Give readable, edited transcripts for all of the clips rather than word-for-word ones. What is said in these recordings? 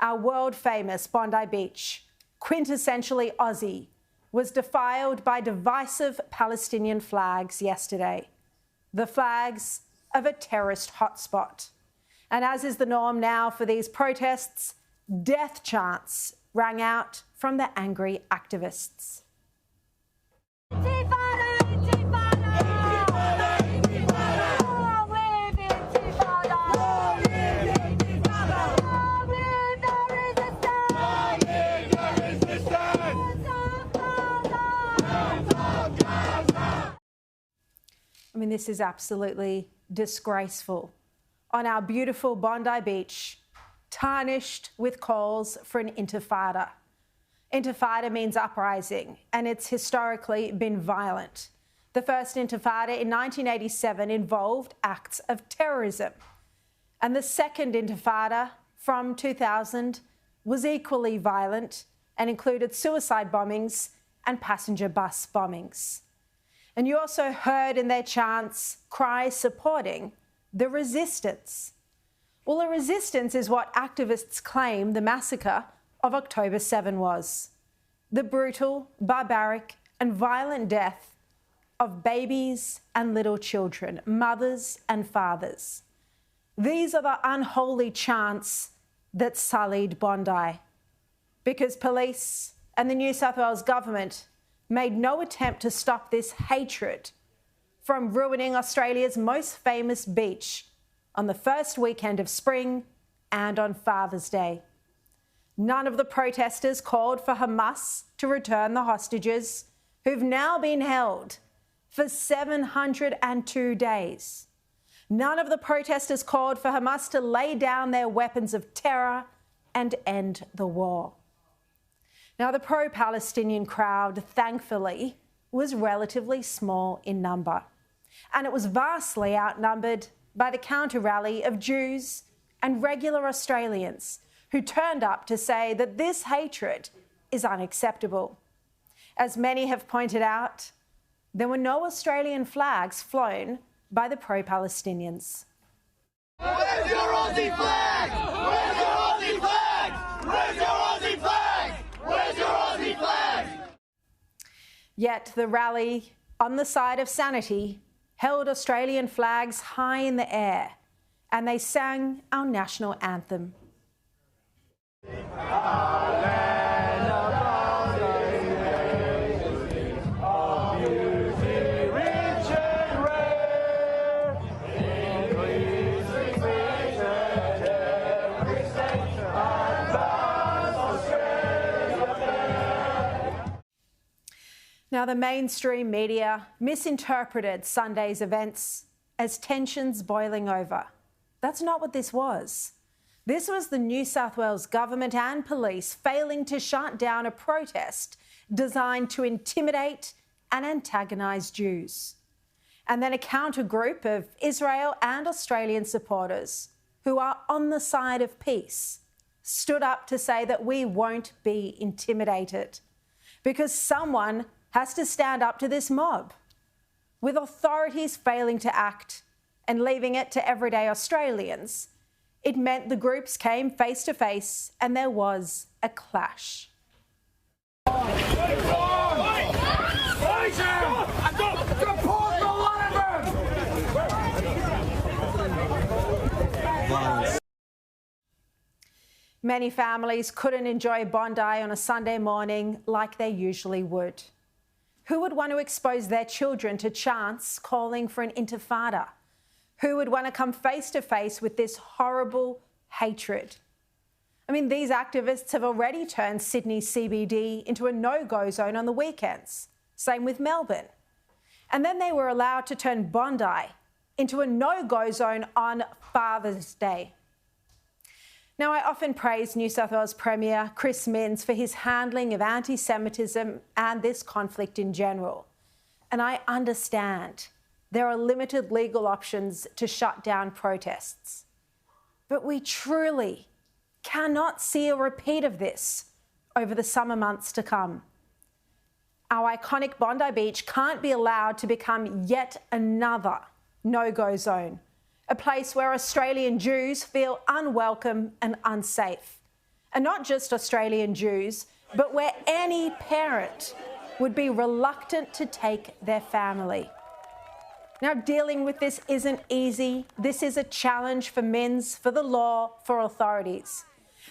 our world-famous Bondi Beach, quintessentially Aussie, was defiled by divisive Palestinian flags yesterday, the flags of a terrorist hotspot. And as is the norm now for these protests, death chants rang out from the angry activists. Intifada! Intifada! Intifada! Long live Intifada! Long live Intifada! Long live the resistance! Long live the resistance! I mean, this is absolutely disgraceful. On our beautiful Bondi Beach, tarnished with calls for an intifada. Intifada means uprising, and it's historically been violent. The first intifada in 1987 involved acts of terrorism. And the second intifada from 2000 was equally violent and included suicide bombings and passenger bus bombings. And you also heard in their chants cries supporting the resistance. Well, the resistance is what activists claim the massacre of October 7 was. The brutal, barbaric and violent death of babies and little children, mothers and fathers. These are the unholy chants that sullied Bondi, because police and the New South Wales government made no attempt to stop this hatred from ruining Australia's most famous beach on the first weekend of spring and on Father's Day. None of the protesters called for Hamas to return the hostages who've now been held for 702 days. None of the protesters called for Hamas to lay down their weapons of terror and end the war. Now, the pro-Palestinian crowd, thankfully, was relatively small in number, and it was vastly outnumbered by the counter-rally of Jews and regular Australians who turned up to say that this hatred is unacceptable. As many have pointed out, there were no Australian flags flown by the pro-Palestinians. Where's your Aussie flag? Where's your Aussie flag? Where's your Aussie flag? Where's your Aussie flag? Yet the rally, on the side of sanity, held Australian flags high in the air, and they sang our national anthem. Now, the mainstream media misinterpreted Sunday's events as tensions boiling over. That's not what this was. This was the New South Wales government and police failing to shut down a protest designed to intimidate and antagonise Jews. And then a counter group of Israel and Australian supporters who are on the side of peace stood up to say that we won't be intimidated because someone has to stand up to this mob. With authorities failing to act and leaving it to everyday Australians, it meant the groups came face to face and there was a clash. Many families couldn't enjoy Bondi on a Sunday morning like they usually would. Who would want to expose their children to chants calling for an intifada? Who would want to come face to face with this horrible hatred? I mean, these activists have already turned Sydney CBD into a no-go zone on the weekends. Same with Melbourne. And then they were allowed to turn Bondi into a no-go zone on Father's Day. Now, I often praise New South Wales Premier Chris Minns for his handling of anti-Semitism and this conflict in general. And I understand there are limited legal options to shut down protests. But we truly cannot see a repeat of this over the summer months to come. Our iconic Bondi Beach can't be allowed to become yet another no-go zone, a place where Australian Jews feel unwelcome and unsafe, and not just Australian Jews, but where any parent would be reluctant to take their family. Now, dealing with this isn't easy. This is a challenge for Mins, for the law, for authorities.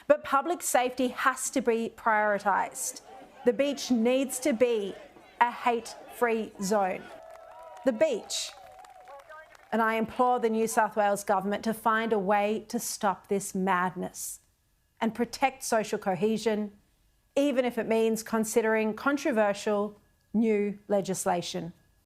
But public safety has to be prioritised. The beach needs to be a hate-free zone. The beach. And I implore the New South Wales government to find a way to stop this madness and protect social cohesion, even if it means considering controversial new legislation.